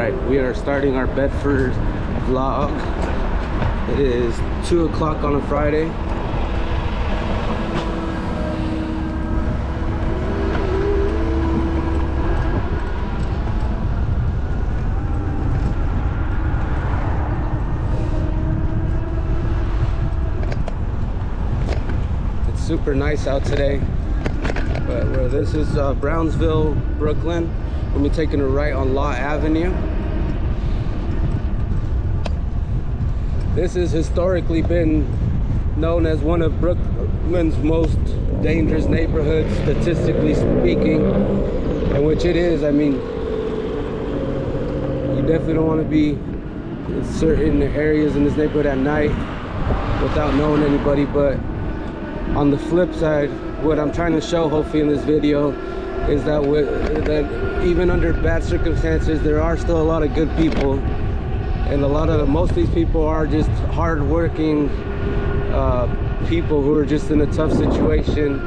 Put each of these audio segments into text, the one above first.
Alright, we are starting our Bedford vlog. It is 2 o'clock on a Friday. It's super nice out today. But this is Brownsville, Brooklyn. We'll be taking a right on Law Avenue. This has historically been known as one of Brooklyn's most dangerous neighborhoods, statistically speaking, and which it is. I mean, you definitely don't want to be in certain areas in this neighborhood at night without knowing anybody. But on the flip side, what I'm trying to show, hopefully, in this video is that even under bad circumstances, there are still a lot of good people, and most of these people are just hard-working people who are just in a tough situation.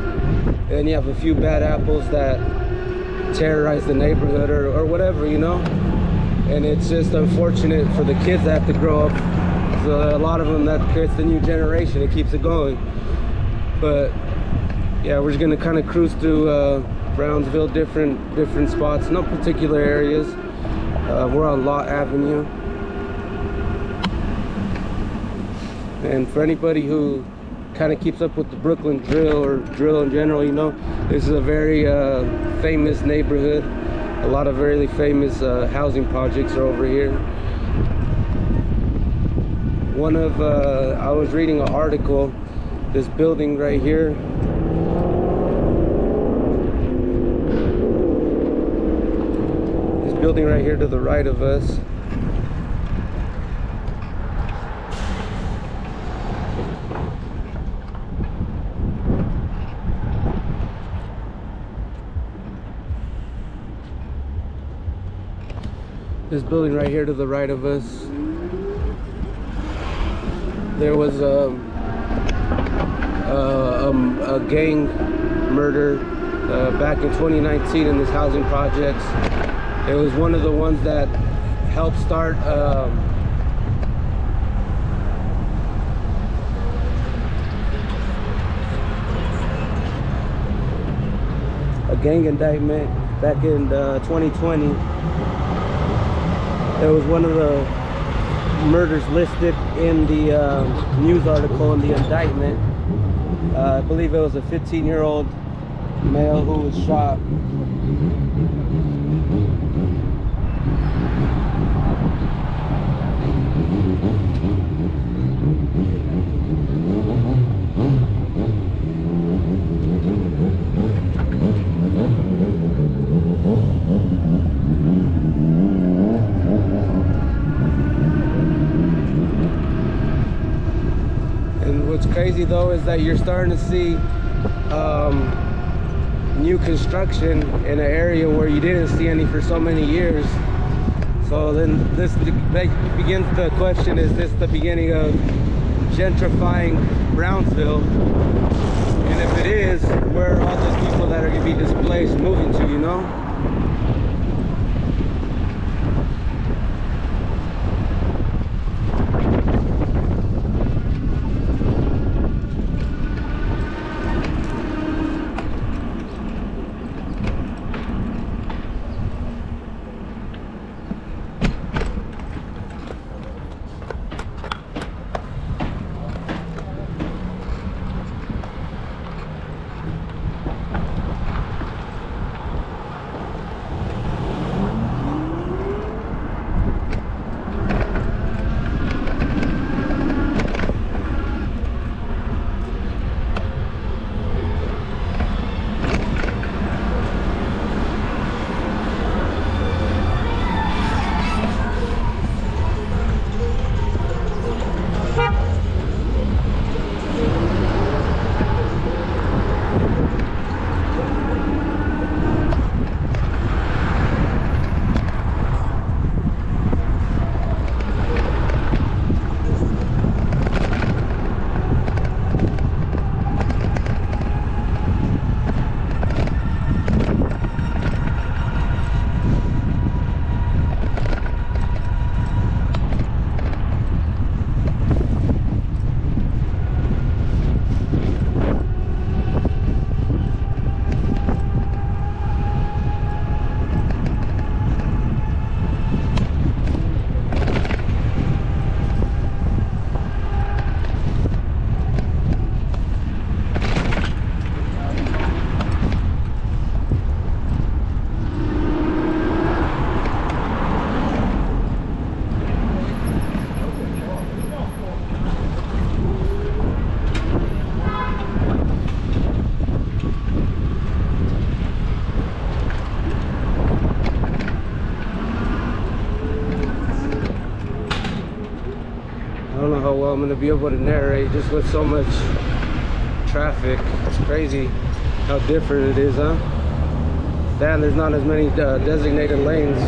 And you have a few bad apples that terrorize the neighborhood or whatever, you know. And it's just unfortunate for the kids that have to grow up. So a lot of them, that creates the new generation. It keeps it going. But yeah, we're just gonna kind of cruise through Brownsville, different spots, no particular areas. We're on Law Avenue, and for anybody who kind of keeps up with the Brooklyn drill or drill in general, you know, this is a very famous neighborhood. A lot of very famous housing projects are over here. I was reading an article, this building right here, building right here to the right of us. This building right here to the right of us. There was a gang murder back in 2019 in this housing projects. It was one of the ones that helped start a gang indictment back in 2020. It was one of the murders listed in the news article in the indictment. I believe it was a 15-year-old male who was shot. Crazy though is that you're starting to see new construction in an area where you didn't see any for so many years. So then this begins the question, is this the beginning of gentrifying Brownsville? And if it is, where are all those people that are going to be displaced moving to, you know? know how well I'm gonna be able to narrate just with so much traffic. It's crazy how different it is, huh? Damn, there's not as many designated lanes.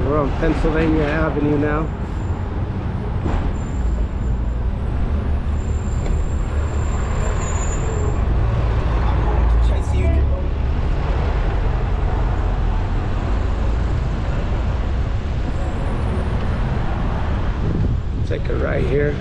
We're on Pennsylvania Avenue now. Take a right here.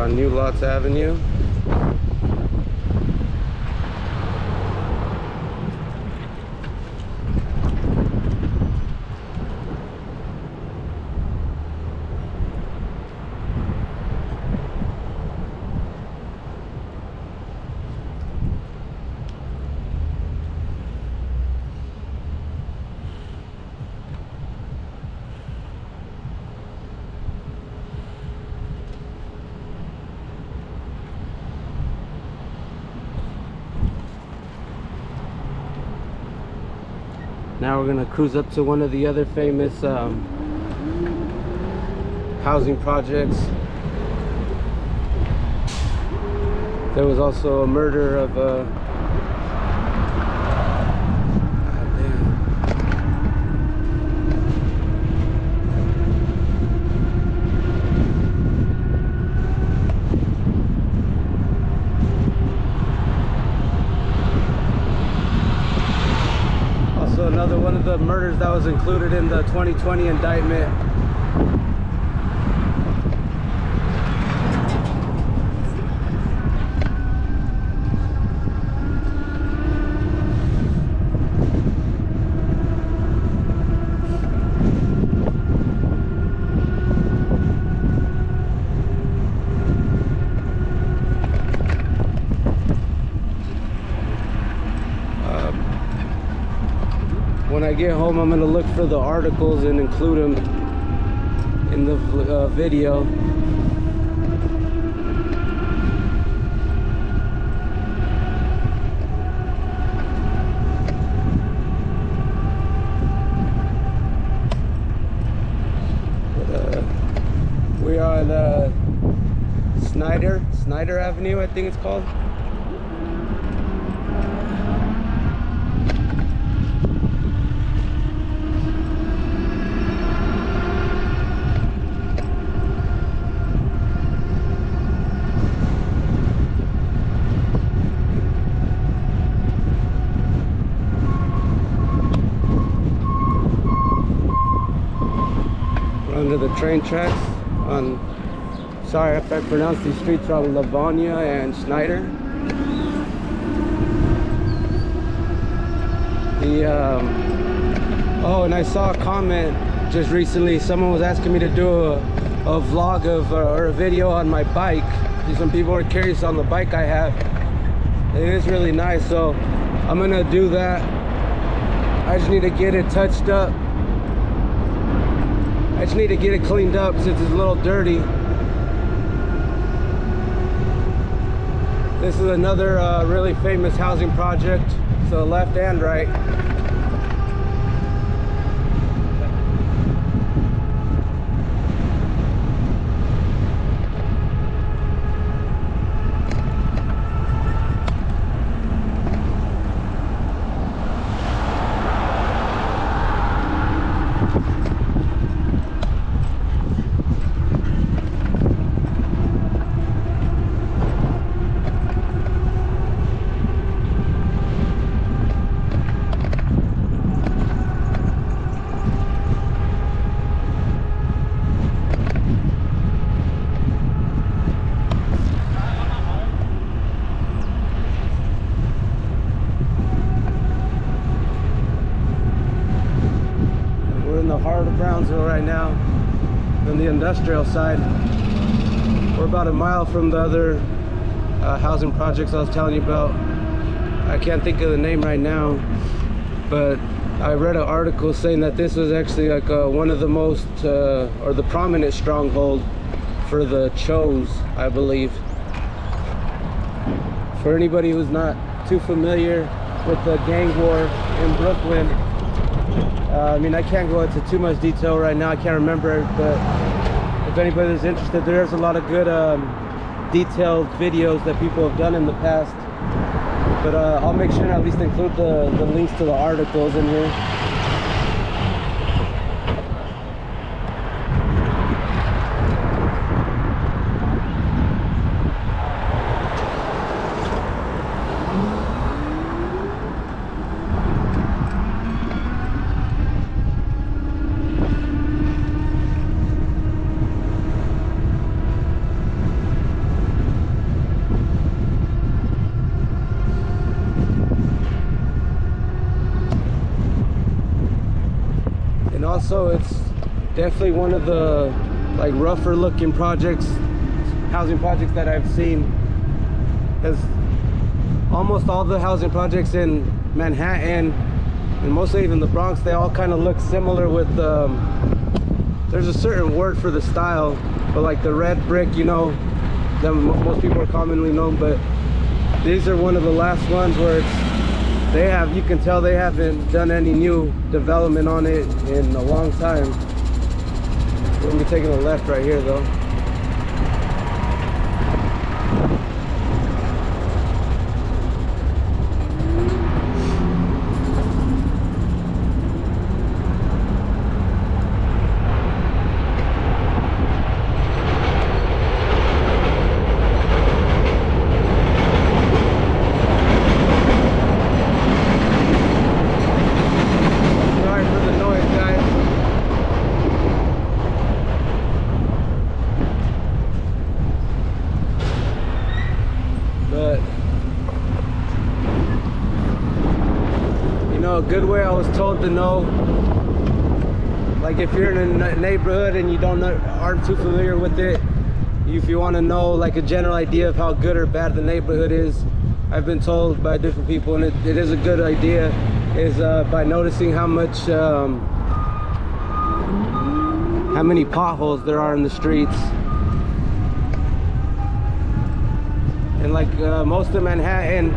New Lots Avenue. Now we're gonna cruise up to one of the other famous housing projects. There was also a murder of another one of the murders that was included in the 2020 indictment. When I get home, I'm gonna look for the articles and include them in the video. But, we are on Snyder Avenue, I think it's called. under the train tracks on, sorry if I pronounced these streets wrong, Livonia and Schneider. Oh, and I saw a comment just recently. Someone was asking me to do a vlog of or a video on my bike. Some people are curious on the bike I have. It is really nice, so I'm gonna do that. I just need to get it touched up. I just need to get it cleaned up since it's a little dirty. This is another really famous housing project, so left and right. Heart of Brownsville right now, on the industrial side. We're about a mile from the other housing projects I was telling you about. I can't think of the name right now, but I read an article saying that this was actually like one of the most or the prominent stronghold for the CHOOs, I believe. For anybody who's not too familiar with the gang war in Brooklyn, I mean, I can't go into too much detail right now. I can't remember it, but if anybody's interested, there's a lot of good detailed videos that people have done in the past. But I'll make sure to at least include the links to the articles in here. Also, it's definitely one of the like rougher looking projects, housing projects that I've seen. Because almost all the housing projects in Manhattan and mostly even the Bronx, they all kind of look similar with there's a certain word for the style, but like the red brick, you know, that most people are commonly known. But these are one of the last ones where you can tell they haven't done any new development on it in a long time. We're gonna be taking a left right here though. A good way I was told to know, like if you're in a neighborhood and you aren't too familiar with it, if you want to know like a general idea of how good or bad the neighborhood is, I've been told by different people, and it is a good idea, is by noticing how many potholes there are in the streets. And like most of Manhattan,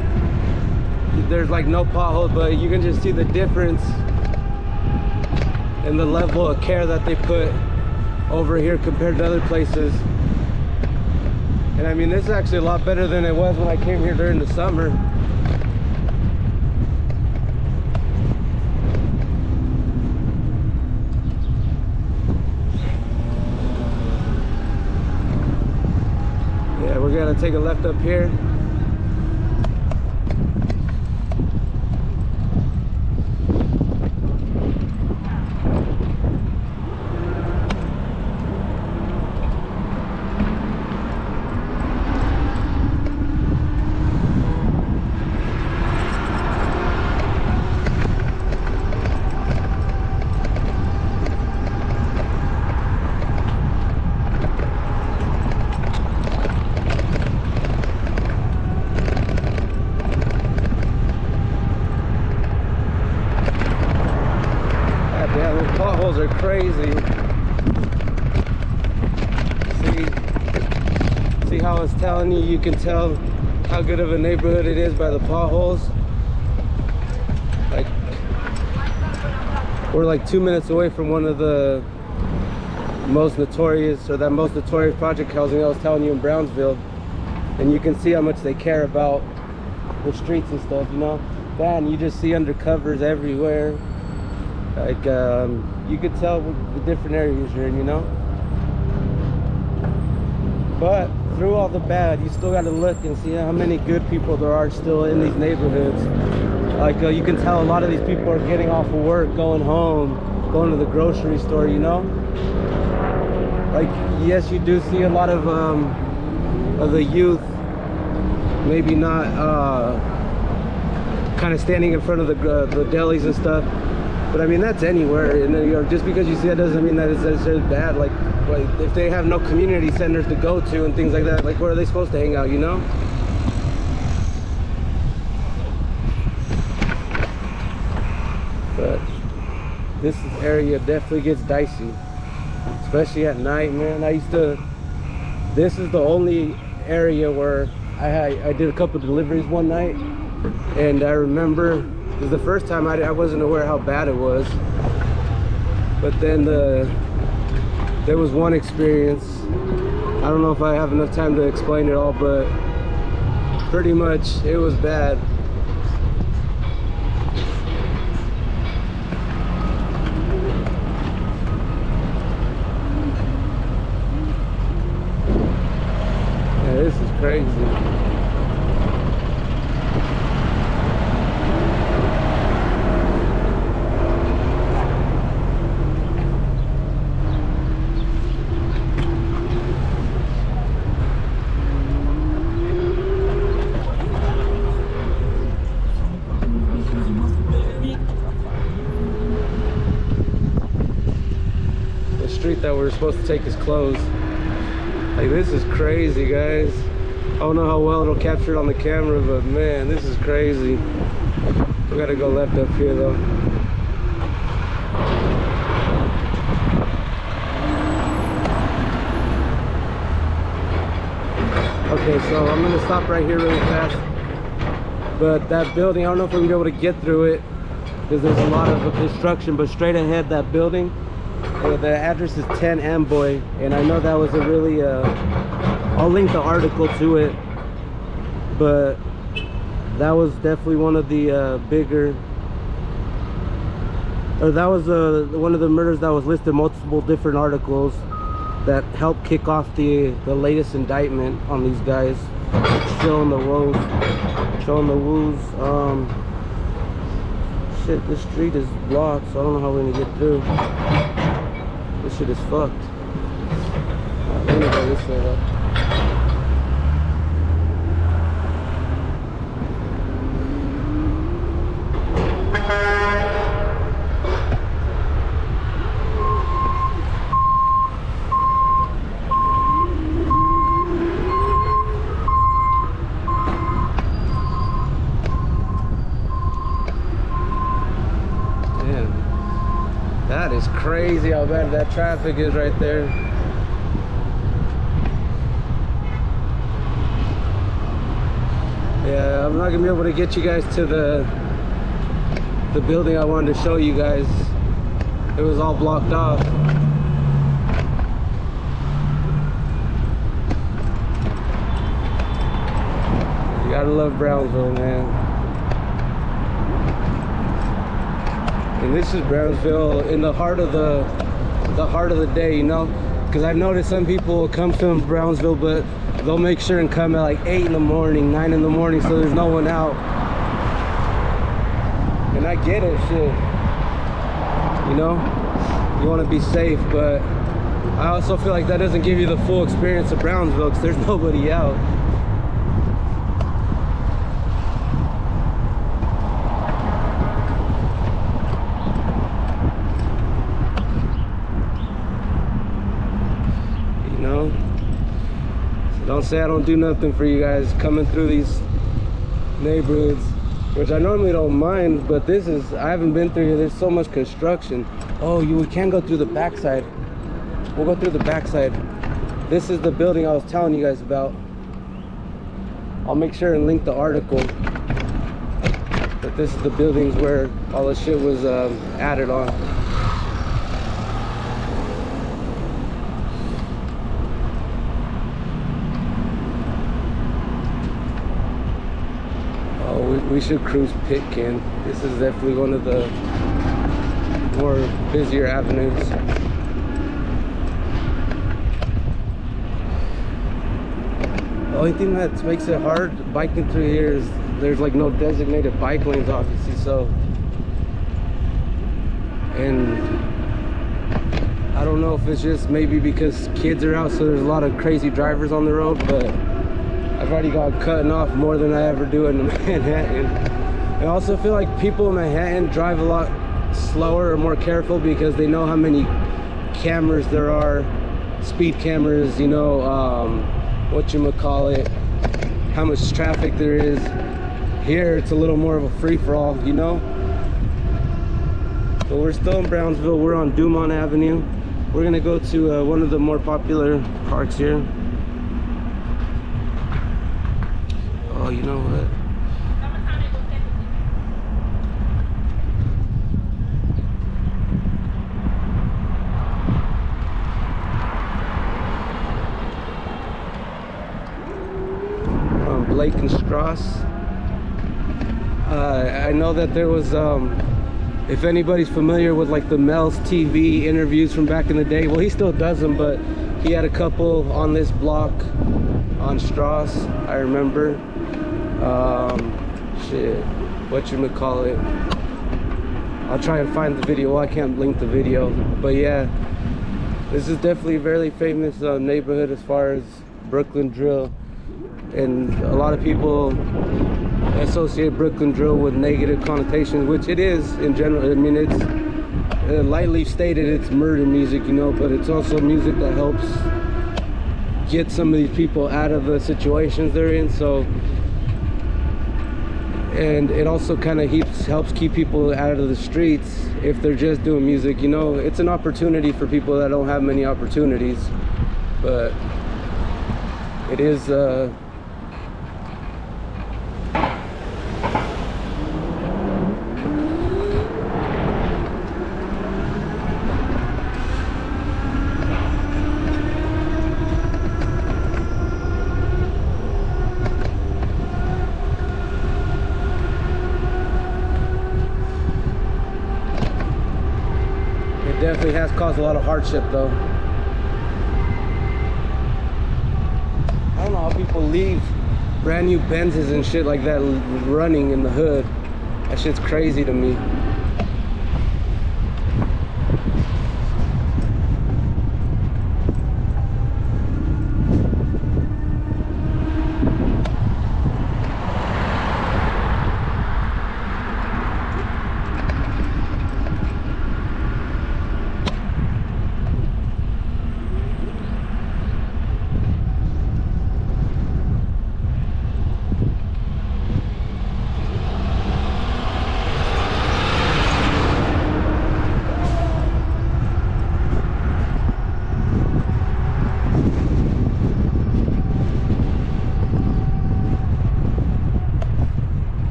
there's like no potholes, but you can just see the difference in the level of care that they put over here compared to other places. And I mean, this is actually a lot better than it was when I came here during the summer. Yeah, we're gonna take a left up here. Yeah, those potholes are crazy. See how I was telling you, you can tell how good of a neighborhood it is by the potholes. Like, we're like 2 minutes away from one of the most notorious, or that most notorious project housing I was telling you in Brownsville. And you can see how much they care about the streets and stuff, you know. Man, you just see undercovers everywhere. Like, you could tell the different areas you're in, you know. But through all the bad, you still got to look and see how many good people there are still in these neighborhoods. Like, you can tell a lot of these people are getting off of work, going home, going to the grocery store, you know. Like, yes, you do see a lot of the youth maybe not kind of standing in front of the delis and stuff, but I mean, that's anywhere in New York. Just because you see that doesn't mean that it's bad. Like if they have no community centers to go to and things like that, like where are they supposed to hang out, you know? But this area definitely gets dicey, especially at night, man. This is the only area where I did a couple deliveries one night, and I remember it was the first time I wasn't aware how bad it was. But then there was one experience. I don't know if I have enough time to explain it all, but pretty much it was bad. This is crazy. The street that we were supposed to take is closed. Like, this is crazy, guys. I don't know how well it'll capture it on the camera, but man, this is crazy. We gotta go left up here though. Okay, so I'm gonna stop right here really fast. But that building, I don't know if we're gonna be able to get through it because there's a lot of construction, but straight ahead, that building, the address is 10 Amboy, and I know that was a really I'll link the article to it, but that was definitely one of the bigger, or that was one of the murders that was listed in multiple different articles that helped kick off the latest indictment on these guys, showing the woes. Shit, this street is blocked, so I don't know how we're gonna get through. This shit is fucked. Alright, let me go this way though. That is crazy how bad that traffic is right there. Yeah, I'm not gonna be able to get you guys to the building I wanted to show you guys. It was all blocked off. You gotta love Brownsville, man. And this is Brownsville in the heart of the day, you know, because I've noticed some people come from Brownsville, but they'll make sure and come at like 8 in the morning, 9 in the morning, so there's no one out. And I get it, shit, you know, you want to be safe, but I also feel like that doesn't give you the full experience of Brownsville because there's nobody out. Don't say I don't do nothing for you guys coming through these neighborhoods. which I normally don't mind, but this is, I haven't been through here. There's so much construction. Oh, we can go through the backside. We'll go through the backside. This is the building I was telling you guys about. I'll make sure and link the article. But this is the buildings where all the shit was added on. Oh, we should cruise Pitkin. This is definitely one of the more busier avenues. The only thing that makes it hard biking through here is there's like no designated bike lanes, obviously, so. And I don't know if it's just maybe because kids are out, so there's a lot of crazy drivers on the road, but I've already got cutting off more than I ever do in Manhattan. I also feel like people in Manhattan drive a lot slower or more careful because they know how many cameras there are, speed cameras, you know, whatchamacallit, how much traffic there is. Here it's a little more of a free-for-all, you know. But we're still in Brownsville. We're on Dumont Avenue. We're gonna go to one of the more popular parks here. Oh, you know what? Blake and Strauss. I know that there was, if anybody's familiar with like the Mel's TV interviews from back in the day, well, he still does them, but he had a couple on this block on Strauss, I remember. Shit, whatchamacallit. I'll try and find the video. Well, I can't link the video, but yeah, this is definitely a very famous neighborhood as far as Brooklyn drill. And a lot of people associate Brooklyn drill with negative connotations, which it is in general. I mean, it's lightly stated, it's murder music, you know, but it's also music that helps get some of these people out of the situations they're in. So, and it also kind of helps keep people out of the streets if they're just doing music, you know. It's an opportunity for people that don't have many opportunities, but it is definitely has caused a lot of hardship though. I don't know how people leave brand new Benzes and shit like that running in the hood. That shit's crazy to me.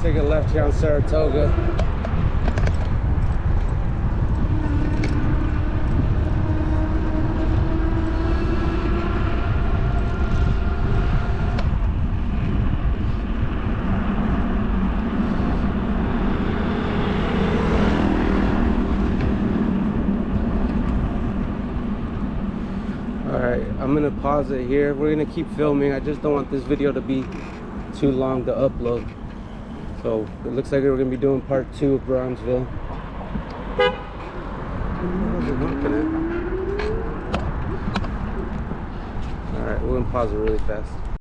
Take a left here on Saratoga. I'm gonna pause it here. We're gonna keep filming. I just don't want this video to be too long to upload. So it looks like we're gonna be doing part 2 of Brownsville. Alright, we're gonna pause it really fast.